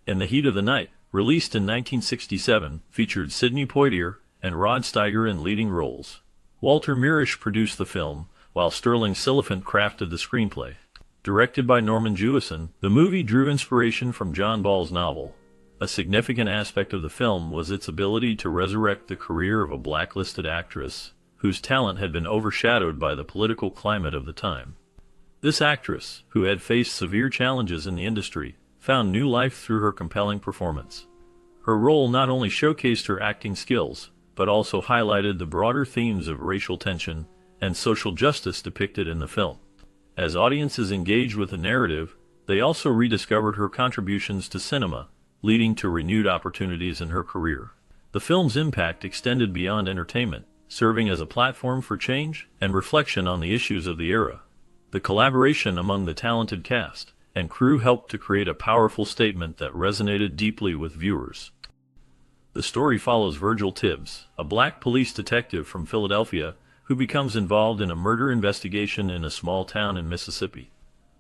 In the Heat of the Night, released in 1967, featured Sidney Poitier and Rod Steiger in leading roles. Walter Mirisch produced the film, while Sterling Siliphant crafted the screenplay. Directed by Norman Jewison, the movie drew inspiration from John Ball's novel. A significant aspect of the film was its ability to resurrect the career of a blacklisted actress, whose talent had been overshadowed by the political climate of the time. This actress, who had faced severe challenges in the industry, found new life through her compelling performance. Her role not only showcased her acting skills, but also highlighted the broader themes of racial tension and social justice depicted in the film. As audiences engaged with the narrative, they also rediscovered her contributions to cinema, leading to renewed opportunities in her career. The film's impact extended beyond entertainment, serving as a platform for change and reflection on the issues of the era. The collaboration among the talented cast and crew helped to create a powerful statement that resonated deeply with viewers. The story follows Virgil Tibbs, a black police detective from Philadelphia, who becomes involved in a murder investigation in a small town in Mississippi.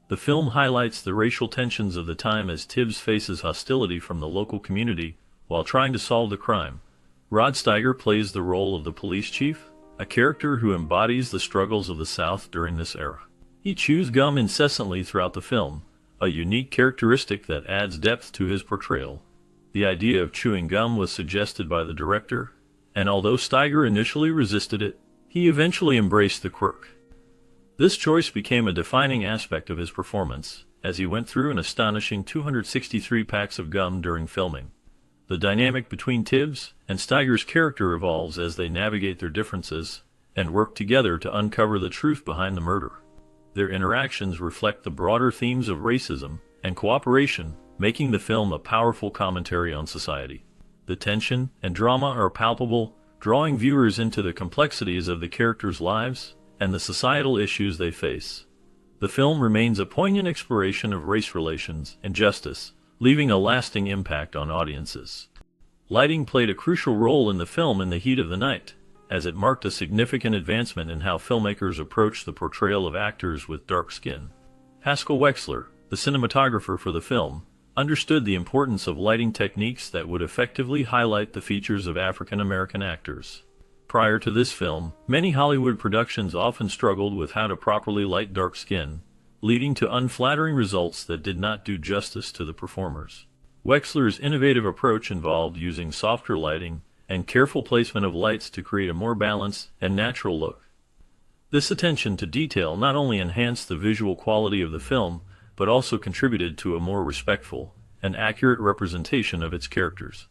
The film highlights the racial tensions of the time as Tibbs faces hostility from the local community while trying to solve the crime. Rod Steiger plays the role of the police chief, a character who embodies the struggles of the South during this era. He chews gum incessantly throughout the film, a unique characteristic that adds depth to his portrayal. The idea of chewing gum was suggested by the director, and although Steiger initially resisted it, he eventually embraced the quirk. This choice became a defining aspect of his performance, as he went through an astonishing 263 packs of gum during filming. The dynamic between Tibbs and Steiger's character evolves as they navigate their differences and work together to uncover the truth behind the murder. Their interactions reflect the broader themes of racism and cooperation, making the film a powerful commentary on society. The tension and drama are palpable, drawing viewers into the complexities of the characters' lives and the societal issues they face. The film remains a poignant exploration of race relations and justice, leaving a lasting impact on audiences. Lighting played a crucial role in the film in the heat of the night, as it marked a significant advancement in how filmmakers approach the portrayal of actors with dark skin. Haskell Wexler, the cinematographer for the film, understood the importance of lighting techniques that would effectively highlight the features of African American actors. Prior to this film, many Hollywood productions often struggled with how to properly light dark skin, leading to unflattering results that did not do justice to the performers. Wexler's innovative approach involved using softer lighting and careful placement of lights to create a more balanced and natural look. This attention to detail not only enhanced the visual quality of the film, but also contributed to a more respectful and accurate representation of its characters.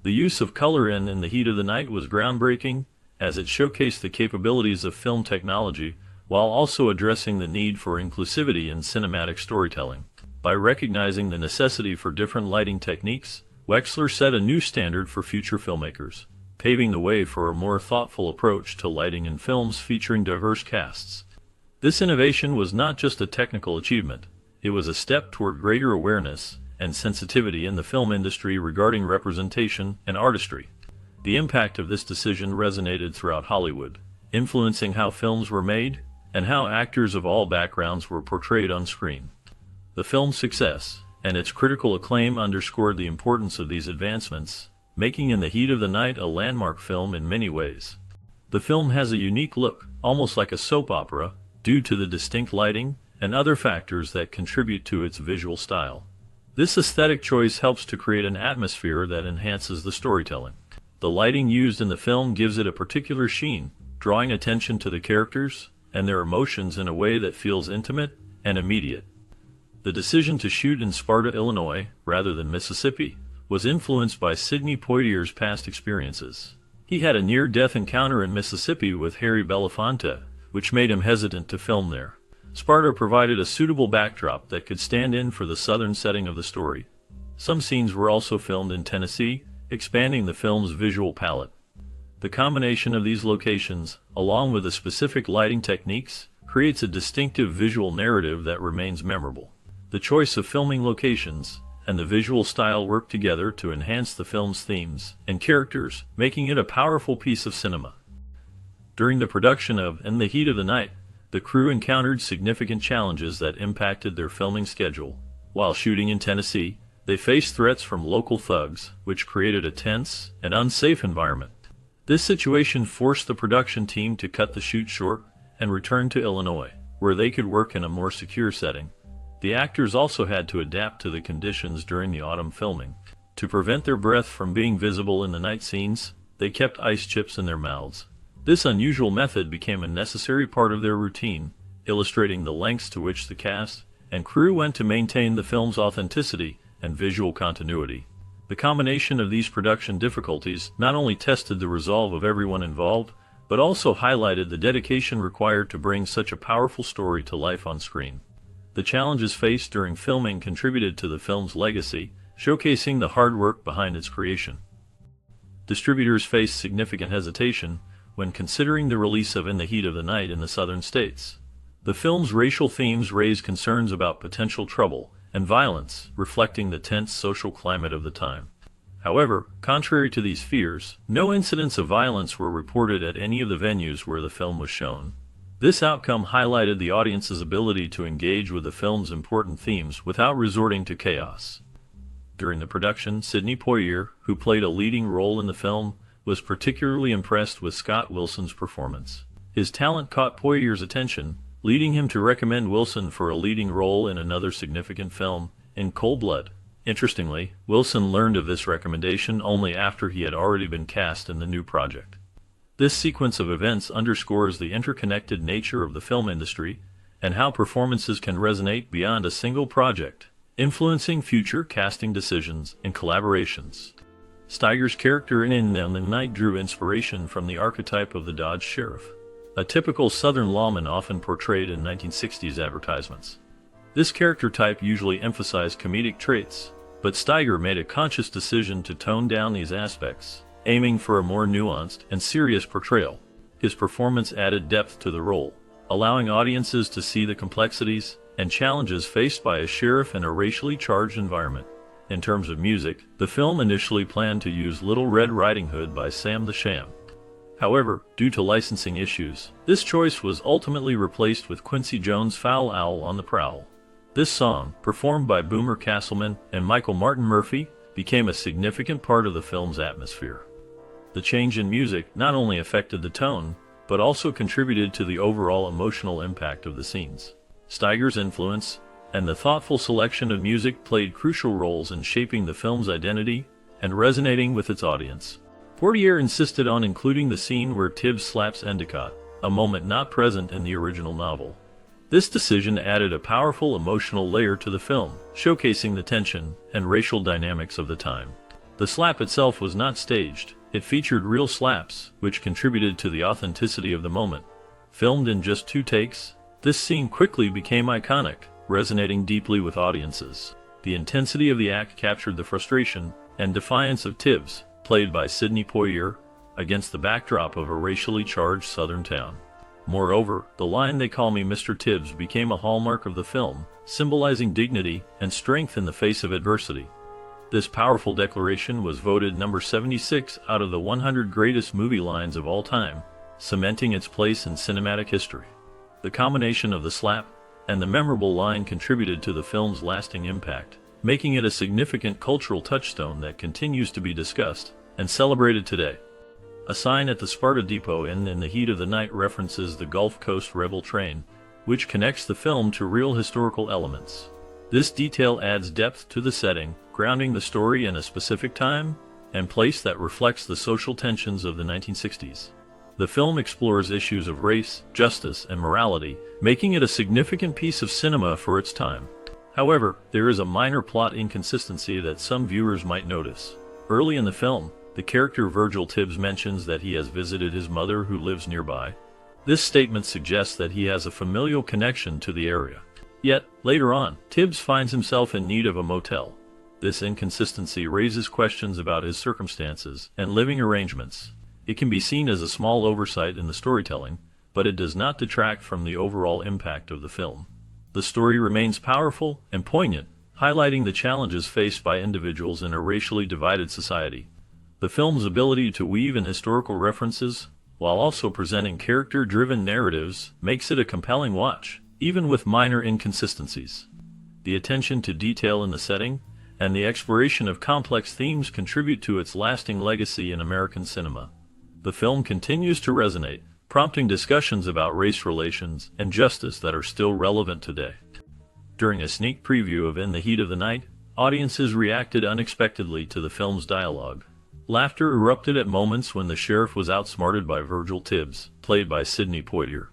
The use of color in the heat of the night was groundbreaking, as it showcased the capabilities of film technology while also addressing the need for inclusivity in cinematic storytelling. By recognizing the necessity for different lighting techniques, Wexler set a new standard for future filmmakers, paving the way for a more thoughtful approach to lighting in films featuring diverse casts. This innovation was not just a technical achievement, it was a step toward greater awareness and sensitivity in the film industry regarding representation and artistry. The impact of this decision resonated throughout Hollywood, influencing how films were made and how actors of all backgrounds were portrayed on screen. The film's success and its critical acclaim underscored the importance of these advancements, making In the Heat of the Night a landmark film in many ways. The film has a unique look, almost like a soap opera, due to the distinct lighting and other factors that contribute to its visual style. This aesthetic choice helps to create an atmosphere that enhances the storytelling. The lighting used in the film gives it a particular sheen, drawing attention to the characters and their emotions in a way that feels intimate and immediate. The decision to shoot in Sparta, Illinois, rather than Mississippi, was influenced by Sidney Poitier's past experiences. He had a near-death encounter in Mississippi with Harry Belafonte, which made him hesitant to film there. Sparta provided a suitable backdrop that could stand in for the southern setting of the story. Some scenes were also filmed in Tennessee, expanding the film's visual palette. The combination of these locations, along with the specific lighting techniques, creates a distinctive visual narrative that remains memorable. The choice of filming locations and the visual style work together to enhance the film's themes and characters, making it a powerful piece of cinema. During the production of In the Heat of the Night, the crew encountered significant challenges that impacted their filming schedule. While shooting in Tennessee, They faced threats from local thugs, which created a tense and unsafe environment. This situation forced the production team to cut the shoot short and return to Illinois, where they could work in a more secure setting. The actors also had to adapt to the conditions during the autumn filming. To prevent their breath from being visible in the night scenes, they kept ice chips in their mouths. This unusual method became a necessary part of their routine, illustrating the lengths to which the cast and crew went to maintain the film's authenticity and visual continuity. The combination of these production difficulties not only tested the resolve of everyone involved, but also highlighted the dedication required to bring such a powerful story to life on screen. The challenges faced during filming contributed to the film's legacy, showcasing the hard work behind its creation. Distributors faced significant hesitation when considering the release of In the Heat of the Night in the southern states. The film's racial themes raised concerns about potential trouble and violence, reflecting the tense social climate of the time. However, contrary to these fears, no incidents of violence were reported at any of the venues where the film was shown. This outcome highlighted the audience's ability to engage with the film's important themes without resorting to chaos. During the production, Sidney Poitier, who played a leading role in the film, was particularly impressed with Scott Wilson's performance. His talent caught Poitier's attention, leading him to recommend Wilson for a leading role in another significant film, In Cold Blood. Interestingly, Wilson learned of this recommendation only after he had already been cast in the new project. This sequence of events underscores the interconnected nature of the film industry and how performances can resonate beyond a single project, influencing future casting decisions and collaborations. Steiger's character in the Night drew inspiration from the archetype of the Dodge Sheriff, a typical Southern lawman often portrayed in 1960s advertisements. This character type usually emphasized comedic traits, but Steiger made a conscious decision to tone down these aspects, aiming for a more nuanced and serious portrayal. His performance added depth to the role, allowing audiences to see the complexities and challenges faced by a sheriff in a racially charged environment. In terms of music, the film initially planned to use Little Red Riding Hood by Sam the Sham. However, due to licensing issues, this choice was ultimately replaced with Quincy Jones' Foul Owl on the Prowl. This song, performed by Boomer Castleman and Michael Martin Murphey, became a significant part of the film's atmosphere. The change in music not only affected the tone, but also contributed to the overall emotional impact of the scenes. Steiger's influence and the thoughtful selection of music played crucial roles in shaping the film's identity and resonating with its audience. Poitier insisted on including the scene where Tibbs slaps Endicott, a moment not present in the original novel. This decision added a powerful emotional layer to the film, showcasing the tension and racial dynamics of the time. The slap itself was not staged. It featured real slaps, which contributed to the authenticity of the moment. Filmed in just 2 takes, this scene quickly became iconic, resonating deeply with audiences. The intensity of the act captured the frustration and defiance of Tibbs, played by Sidney Poitier, against the backdrop of a racially charged southern town. Moreover, the line "They call me Mr. Tibbs" became a hallmark of the film, symbolizing dignity and strength in the face of adversity. This powerful declaration was voted number 76 out of the 100 greatest movie lines of all time, cementing its place in cinematic history. The combination of the slap and the memorable line contributed to the film's lasting impact, making it a significant cultural touchstone that continues to be discussed and celebrated today. A sign at the Sparta Depot in the Heat of the Night references the Gulf Coast Rebel train, which connects the film to real historical elements. This detail adds depth to the setting, grounding the story in a specific time and place that reflects the social tensions of the 1960s. The film explores issues of race, justice, and morality, making it a significant piece of cinema for its time. However, there is a minor plot inconsistency that some viewers might notice. Early in the film, the character Virgil Tibbs mentions that he has visited his mother who lives nearby. This statement suggests that he has a familial connection to the area. Yet, later on, Tibbs finds himself in need of a motel. This inconsistency raises questions about his circumstances and living arrangements. It can be seen as a small oversight in the storytelling, but it does not detract from the overall impact of the film. The story remains powerful and poignant, highlighting the challenges faced by individuals in a racially divided society. The film's ability to weave in historical references, while also presenting character-driven narratives, makes it a compelling watch, even with minor inconsistencies. The attention to detail in the setting and the exploration of complex themes contribute to its lasting legacy in American cinema. The film continues to resonate, prompting discussions about race relations and justice that are still relevant today. During a sneak preview of In the Heat of the Night, audiences reacted unexpectedly to the film's dialogue. Laughter erupted at moments when the sheriff was outsmarted by Virgil Tibbs, played by Sidney Poitier.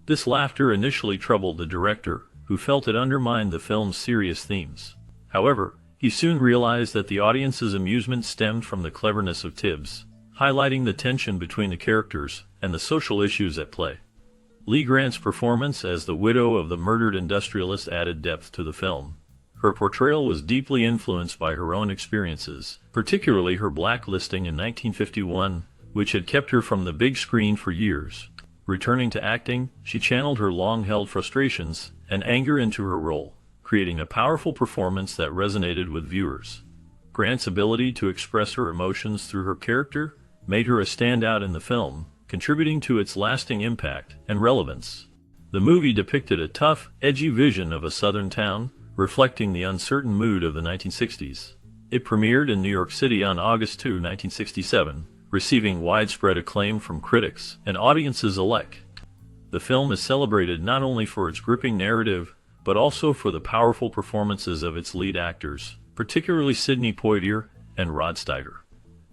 This laughter initially troubled the director, who felt it undermined the film's serious themes. However, he soon realized that the audience's amusement stemmed from the cleverness of Tibbs, highlighting the tension between the characters and the social issues at play. Lee Grant's performance as the widow of the murdered industrialist added depth to the film. Her portrayal was deeply influenced by her own experiences, particularly her blacklisting in 1951, which had kept her from the big screen for years. Returning to acting, she channeled her long-held frustrations and anger into her role, creating a powerful performance that resonated with viewers. Grant's ability to express her emotions through her character made her a standout in the film, contributing to its lasting impact and relevance. The movie depicted a tough, edgy vision of a southern town, reflecting the uncertain mood of the 1960s. It premiered in New York City on August 2, 1967, receiving widespread acclaim from critics and audiences alike. The film is celebrated not only for its gripping narrative, but also for the powerful performances of its lead actors, particularly Sidney Poitier and Rod Steiger.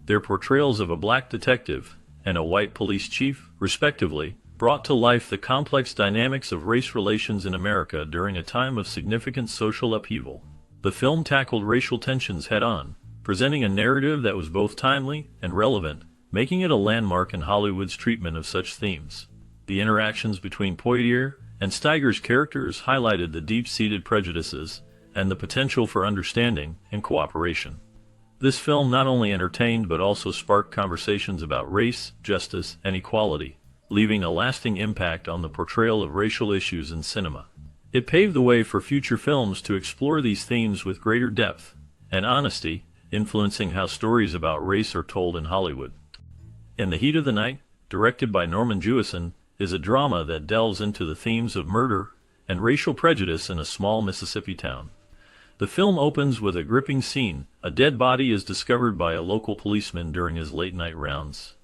Their portrayals of a black detective and a white police chief, respectively, brought to life the complex dynamics of race relations in America during a time of significant social upheaval. The film tackled racial tensions head-on, presenting a narrative that was both timely and relevant, making it a landmark in Hollywood's treatment of such themes. The interactions between Poitier and Steiger's characters highlighted the deep-seated prejudices and the potential for understanding and cooperation. This film not only entertained but also sparked conversations about race, justice, and equality, leaving a lasting impact on the portrayal of racial issues in cinema. It paved the way for future films to explore these themes with greater depth and honesty, influencing how stories about race are told in Hollywood. In the Heat of the Night, directed by Norman Jewison, is a drama that delves into the themes of murder and racial prejudice in a small Mississippi town. The film opens with a gripping scene. A dead body is discovered by a local policeman during his late-night rounds.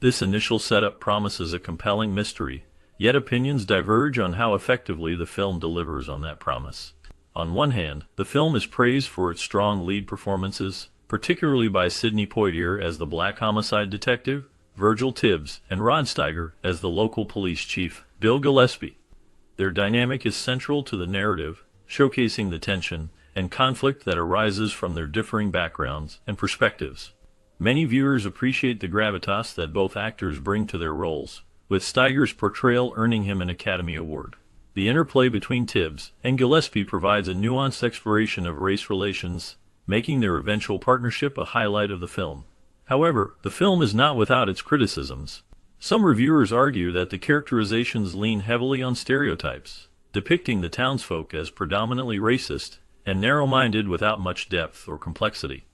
This initial setup promises a compelling mystery, yet opinions diverge on how effectively the film delivers on that promise. On one hand, the film is praised for its strong lead performances, particularly by Sidney Poitier as the black homicide detective, Virgil Tibbs, and Rod Steiger as the local police chief, Bill Gillespie. Their dynamic is central to the narrative, showcasing the tension and conflict that arises from their differing backgrounds and perspectives. Many viewers appreciate the gravitas that both actors bring to their roles, with Steiger's portrayal earning him an Academy Award. The interplay between Tibbs and Gillespie provides a nuanced exploration of race relations, making their eventual partnership a highlight of the film. However, the film is not without its criticisms. Some reviewers argue that the characterizations lean heavily on stereotypes, depicting the townsfolk as predominantly racist and narrow-minded without much depth or complexity.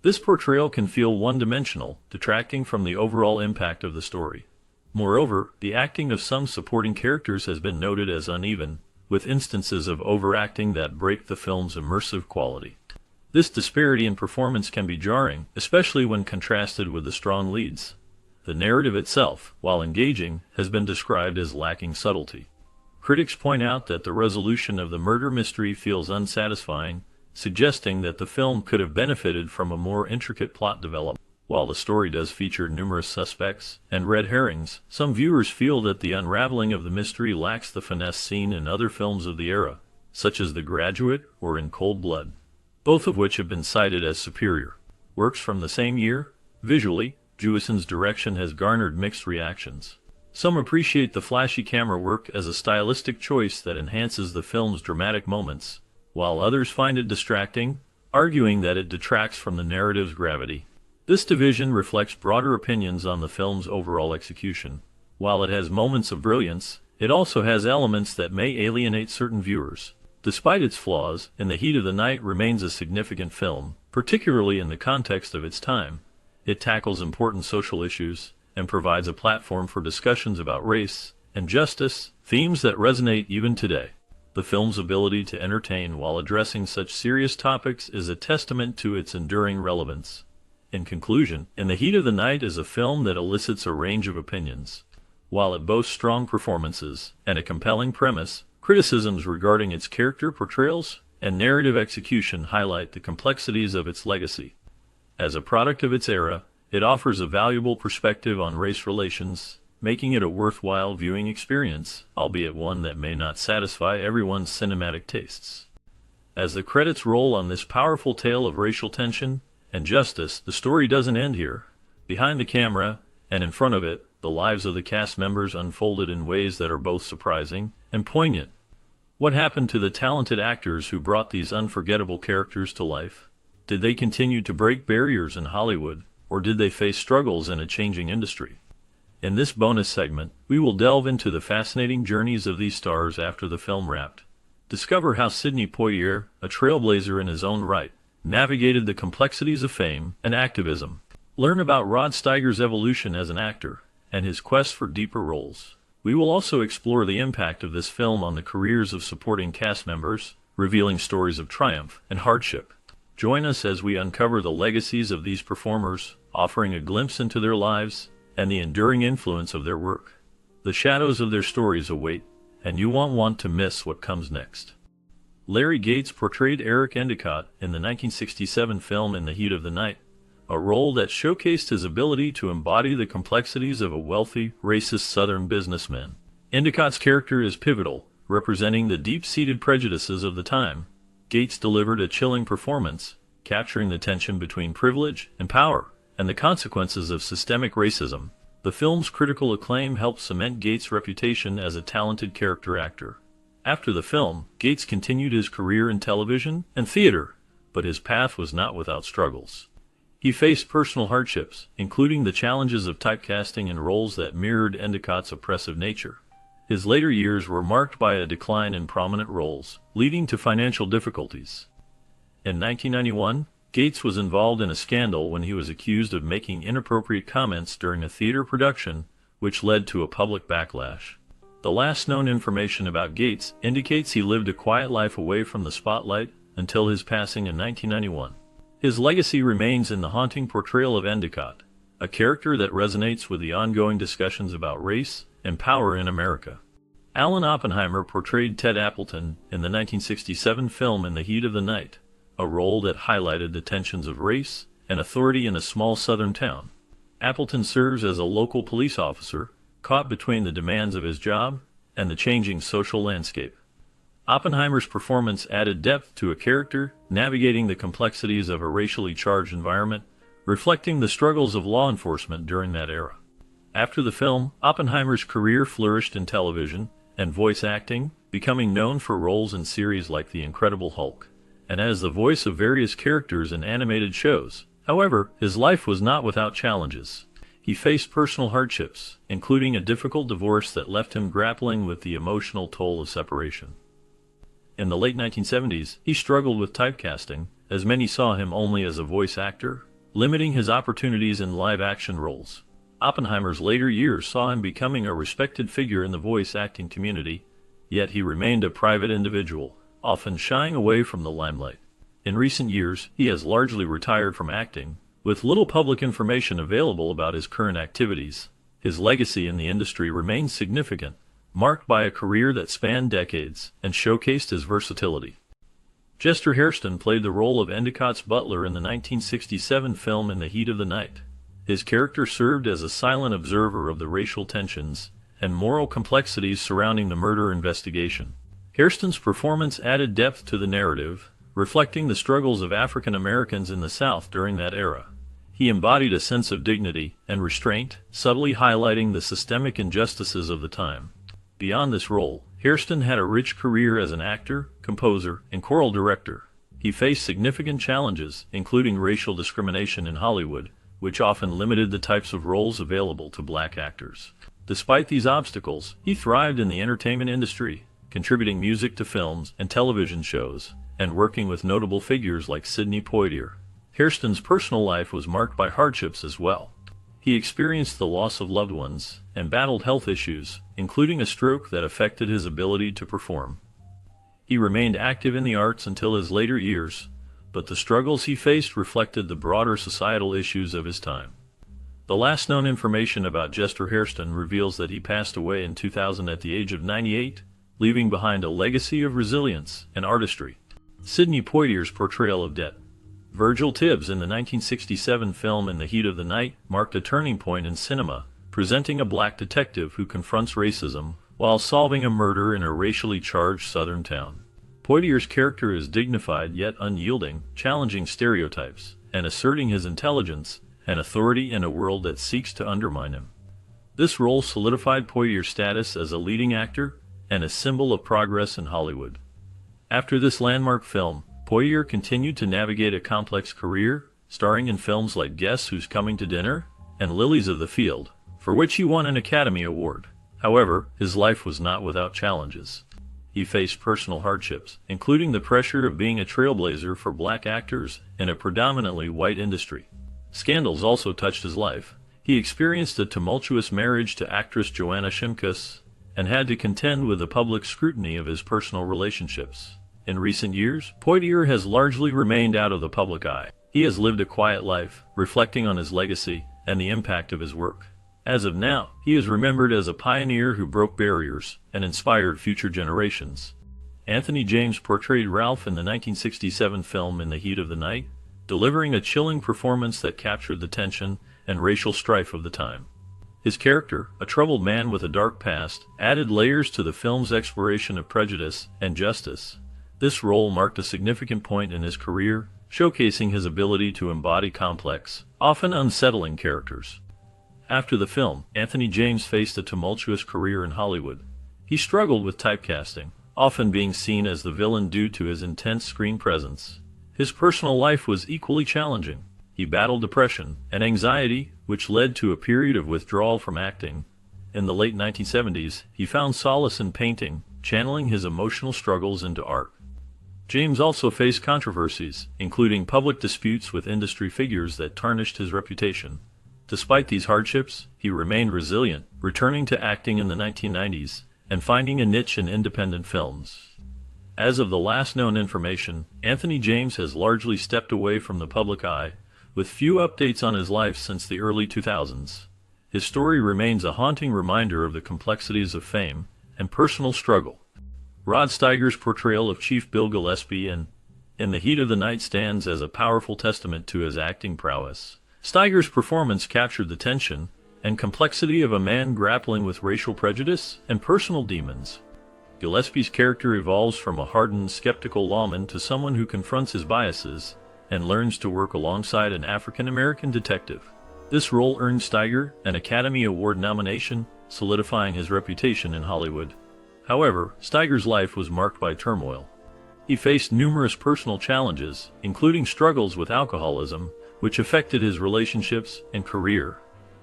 This portrayal can feel one-dimensional, detracting from the overall impact of the story. Moreover, the acting of some supporting characters has been noted as uneven, with instances of overacting that break the film's immersive quality. This disparity in performance can be jarring, especially when contrasted with the strong leads. The narrative itself, while engaging, has been described as lacking subtlety. Critics point out that the resolution of the murder mystery feels unsatisfying, suggesting that the film could have benefited from a more intricate plot development. While the story does feature numerous suspects and red herrings, some viewers feel that the unraveling of the mystery lacks the finesse seen in other films of the era, such as The Graduate or In Cold Blood, both of which have been cited as superior works from the same year. Visually, Jewison's direction has garnered mixed reactions. Some appreciate the flashy camera work as a stylistic choice that enhances the film's dramatic moments, while others find it distracting, arguing that it detracts from the narrative's gravity. This division reflects broader opinions on the film's overall execution. While it has moments of brilliance, it also has elements that may alienate certain viewers. Despite its flaws, In the Heat of the Night remains a significant film, particularly in the context of its time. It tackles important social issues and provides a platform for discussions about race and justice, themes that resonate even today. The film's ability to entertain while addressing such serious topics is a testament to its enduring relevance. In conclusion, In the Heat of the Night is a film that elicits a range of opinions. While it boasts strong performances and a compelling premise, criticisms regarding its character portrayals and narrative execution highlight the complexities of its legacy. As a product of its era, it offers a valuable perspective on race relations, making it a worthwhile viewing experience, albeit one that may not satisfy everyone's cinematic tastes. As the credits roll on this powerful tale of racial tension and justice, the story doesn't end here. Behind the camera, and in front of it, the lives of the cast members unfolded in ways that are both surprising and poignant. What happened to the talented actors who brought these unforgettable characters to life? Did they continue to break barriers in Hollywood, or did they face struggles in a changing industry? In this bonus segment, we will delve into the fascinating journeys of these stars after the film wrapped. Discover how Sidney Poitier, a trailblazer in his own right, navigated the complexities of fame and activism. Learn about Rod Steiger's evolution as an actor and his quest for deeper roles. We will also explore the impact of this film on the careers of supporting cast members, revealing stories of triumph and hardship. Join us as we uncover the legacies of these performers, offering a glimpse into their lives and the enduring influence of their work. The shadows of their stories await, and you won't want to miss what comes next. Larry Gates portrayed Eric Endicott in the 1967 film In the Heat of the Night, a role that showcased his ability to embody the complexities of a wealthy, racist Southern businessman. Endicott's character is pivotal, representing the deep-seated prejudices of the time. Gates delivered a chilling performance, capturing the tension between privilege and power, and the consequences of systemic racism. The film's critical acclaim helped cement Gates' reputation as a talented character actor. After the film, Gates continued his career in television and theater, but his path was not without struggles. He faced personal hardships, including the challenges of typecasting in roles that mirrored Endicott's oppressive nature. His later years were marked by a decline in prominent roles, leading to financial difficulties. In 1991, Gates was involved in a scandal when he was accused of making inappropriate comments during a theater production, which led to a public backlash. The last known information about Gates indicates he lived a quiet life away from the spotlight until his passing in 1991. His legacy remains in the haunting portrayal of Endicott, a character that resonates with the ongoing discussions about race and power in America. Alan Oppenheimer portrayed Ted Appleton in the 1967 film In the Heat of the Night, a role that highlighted the tensions of race and authority in a small southern town. Appleton serves as a local police officer, caught between the demands of his job and the changing social landscape. Oppenheimer's performance added depth to a character navigating the complexities of a racially charged environment, reflecting the struggles of law enforcement during that era. After the film, Oppenheimer's career flourished in television and voice acting, becoming known for roles in series like The Incredible Hulk, and as the voice of various characters in animated shows. However, his life was not without challenges. He faced personal hardships, including a difficult divorce that left him grappling with the emotional toll of separation. In the late 1970s, he struggled with typecasting, as many saw him only as a voice actor, limiting his opportunities in live-action roles. Oppenheimer's later years saw him becoming a respected figure in the voice acting community, yet he remained a private individual, often shying away from the limelight. In recent years, he has largely retired from acting, with little public information available about his current activities. His legacy in the industry remains significant, marked by a career that spanned decades and showcased his versatility. Chester Hairston played the role of Endicott's butler in the 1967 film In the Heat of the Night. His character served as a silent observer of the racial tensions and moral complexities surrounding the murder investigation. Hairston's performance added depth to the narrative, reflecting the struggles of African Americans in the South during that era. He embodied a sense of dignity and restraint, subtly highlighting the systemic injustices of the time. Beyond this role, Hairston had a rich career as an actor, composer, and choral director. He faced significant challenges, including racial discrimination in Hollywood, which often limited the types of roles available to black actors. Despite these obstacles, he thrived in the entertainment industry, contributing music to films and television shows, and working with notable figures like Sidney Poitier. Hairston's personal life was marked by hardships as well. He experienced the loss of loved ones and battled health issues, including a stroke that affected his ability to perform. He remained active in the arts until his later years, but the struggles he faced reflected the broader societal issues of his time. The last known information about Chester Hairston reveals that he passed away in 2000 at the age of 98, leaving behind a legacy of resilience and artistry. Sidney Poitier's portrayal of debt. Virgil Tibbs in the 1967 film In the Heat of the Night marked a turning point in cinema, presenting a black detective who confronts racism while solving a murder in a racially charged southern town. Poitier's character is dignified yet unyielding, challenging stereotypes, and asserting his intelligence and authority in a world that seeks to undermine him. This role solidified Poitier's status as a leading actor and a symbol of progress in Hollywood. After this landmark film, Poitier continued to navigate a complex career, starring in films like Guess Who's Coming to Dinner and Lilies of the Field, for which he won an Academy Award. However, his life was not without challenges. He faced personal hardships, including the pressure of being a trailblazer for black actors in a predominantly white industry. Scandals also touched his life. He experienced a tumultuous marriage to actress Joanna Shimkus and had to contend with the public scrutiny of his personal relationships. In recent years, Poitier has largely remained out of the public eye. He has lived a quiet life, reflecting on his legacy and the impact of his work. As of now, he is remembered as a pioneer who broke barriers and inspired future generations. Anthony James portrayed Ralph in the 1967 film In the Heat of the Night, delivering a chilling performance that captured the tension and racial strife of the time. His character, a troubled man with a dark past, added layers to the film's exploration of prejudice and justice. This role marked a significant point in his career, showcasing his ability to embody complex, often unsettling characters. After the film, Anthony James faced a tumultuous career in Hollywood. He struggled with typecasting, often being seen as the villain due to his intense screen presence. His personal life was equally challenging. He battled depression and anxiety, which led to a period of withdrawal from acting. In the late 1970s, he found solace in painting, channeling his emotional struggles into art. James also faced controversies, including public disputes with industry figures that tarnished his reputation. Despite these hardships, he remained resilient, returning to acting in the 1990s and finding a niche in independent films. As of the last known information, Anthony James has largely stepped away from the public eye, with few updates on his life since the early 2000s. His story remains a haunting reminder of the complexities of fame and personal struggle. Rod Steiger's portrayal of Chief Bill Gillespie in the Heat of the Night stands as a powerful testament to his acting prowess. Steiger's performance captured the tension and complexity of a man grappling with racial prejudice and personal demons. Gillespie's character evolves from a hardened, skeptical lawman to someone who confronts his biases and learns to work alongside an African-American detective. This role earned Steiger an Academy Award nomination, solidifying his reputation in Hollywood. However, Steiger's life was marked by turmoil. He faced numerous personal challenges, including struggles with alcoholism, which affected his relationships and career.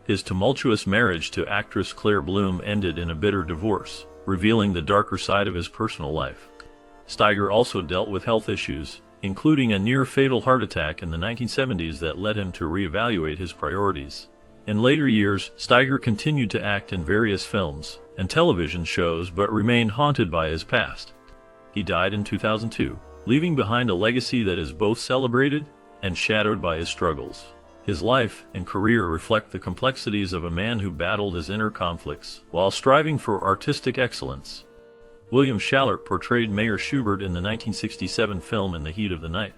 His tumultuous marriage to actress Claire Bloom ended in a bitter divorce, revealing the darker side of his personal life. Steiger also dealt with health issues, including a near-fatal heart attack in the 1970s that led him to reevaluate his priorities. In later years, Steiger continued to act in various films and television shows but remained haunted by his past. He died in 2002, leaving behind a legacy that is both celebrated and shadowed by his struggles. His life and career reflect the complexities of a man who battled his inner conflicts while striving for artistic excellence. William Schallert portrayed Mayor Schubert in the 1967 film In the Heat of the Night.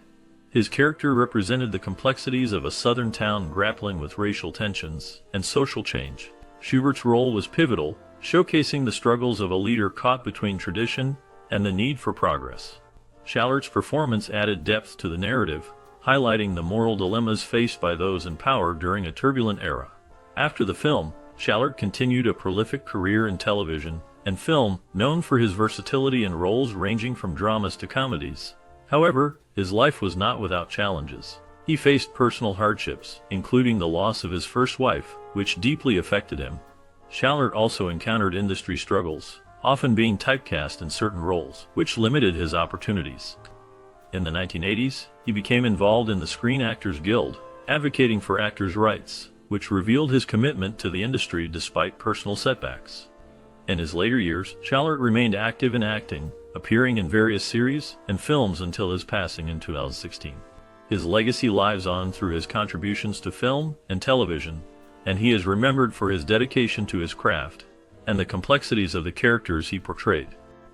His character represented the complexities of a southern town grappling with racial tensions and social change. Schubert's role was pivotal, showcasing the struggles of a leader caught between tradition and the need for progress. Schallert's performance added depth to the narrative, highlighting the moral dilemmas faced by those in power during a turbulent era. After the film, Schallert continued a prolific career in television and film, known for his versatility in roles ranging from dramas to comedies. However, his life was not without challenges. He faced personal hardships, including the loss of his first wife, which deeply affected him. Schallert also encountered industry struggles, often being typecast in certain roles, which limited his opportunities. In the 1980s, he became involved in the Screen Actors Guild, advocating for actors' rights, which revealed his commitment to the industry despite personal setbacks. In his later years, Schallert remained active in acting, appearing in various series and films until his passing in 2016. His legacy lives on through his contributions to film and television, and he is remembered for his dedication to his craft and the complexities of the characters he portrayed.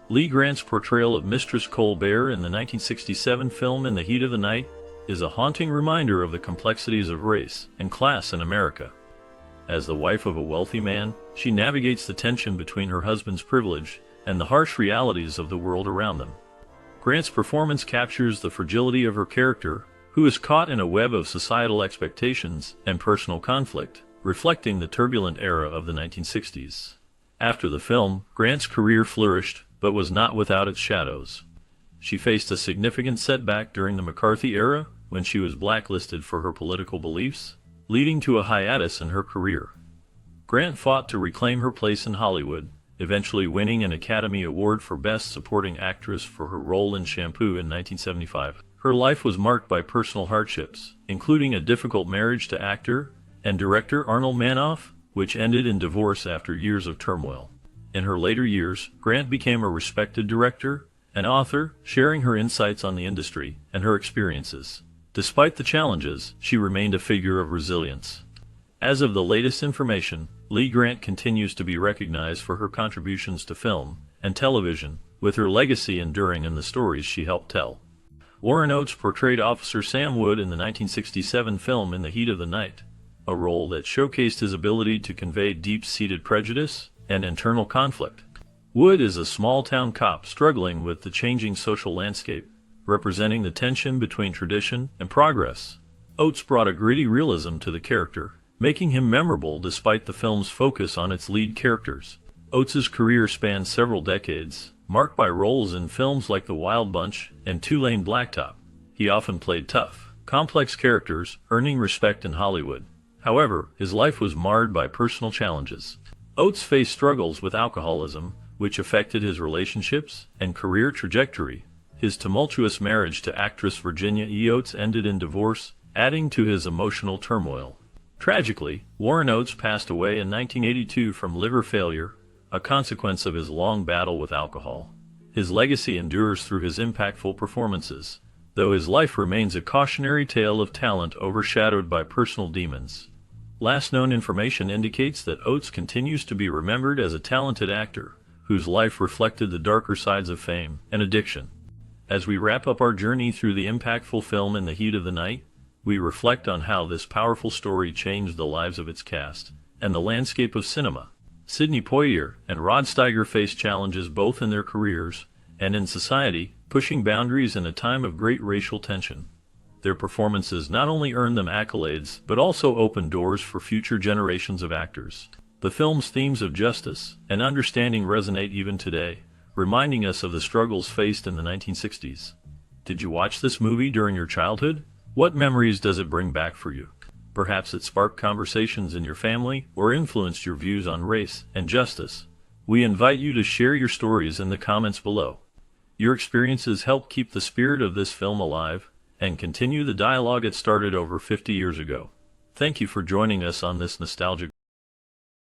Lee Grant's portrayal of Mistress Colbert in the 1967 film In the Heat of the Night is a haunting reminder of the complexities of race and class in America. As the wife of a wealthy man, she navigates the tension between her husband's privilege and the harsh realities of the world around them. Grant's performance captures the fragility of her character, who is caught in a web of societal expectations and personal conflict, reflecting the turbulent era of the 1960s. After the film, Grant's career flourished, but was not without its shadows. She faced a significant setback during the McCarthy era, when she was blacklisted for her political beliefs, leading to a hiatus in her career. Grant fought to reclaim her place in Hollywood, eventually winning an Academy Award for Best Supporting Actress for her role in Shampoo in 1975. Her life was marked by personal hardships, including a difficult marriage to actor and director Arnold Manoff, which ended in divorce after years of turmoil. In her later years, Grant became a respected director and author, sharing her insights on the industry and her experiences. Despite the challenges, she remained a figure of resilience. As of the latest information, Lee Grant continues to be recognized for her contributions to film and television, with her legacy enduring in the stories she helped tell. Warren Oates portrayed Officer Sam Wood in the 1967 film In the Heat of the Night, a role that showcased his ability to convey deep-seated prejudice and internal conflict. Wood is a small-town cop struggling with the changing social landscape, representing the tension between tradition and progress. Oates brought a gritty realism to the character, making him memorable despite the film's focus on its lead characters. Oates' career spanned several decades, marked by roles in films like The Wild Bunch and Two-Lane Blacktop. He often played tough, complex characters, earning respect in Hollywood. However, his life was marred by personal challenges. Oates faced struggles with alcoholism, which affected his relationships and career trajectory. His tumultuous marriage to actress Virginia E. Oates ended in divorce, adding to his emotional turmoil. Tragically, Warren Oates passed away in 1982 from liver failure, a consequence of his long battle with alcohol. His legacy endures through his impactful performances, though his life remains a cautionary tale of talent overshadowed by personal demons. Last known information indicates that Oates continues to be remembered as a talented actor, whose life reflected the darker sides of fame and addiction. As we wrap up our journey through the impactful film In the Heat of the Night, we reflect on how this powerful story changed the lives of its cast and the landscape of cinema. Sidney Poitier and Rod Steiger faced challenges both in their careers and in society, pushing boundaries in a time of great racial tension. Their performances not only earned them accolades, but also opened doors for future generations of actors. The film's themes of justice and understanding resonate even today, reminding us of the struggles faced in the 1960s. Did you watch this movie during your childhood? What memories does it bring back for you? Perhaps it sparked conversations in your family or influenced your views on race and justice. We invite you to share your stories in the comments below. Your experiences help keep the spirit of this film alive and continue the dialogue it started over 50 years ago. Thank you for joining us on this nostalgic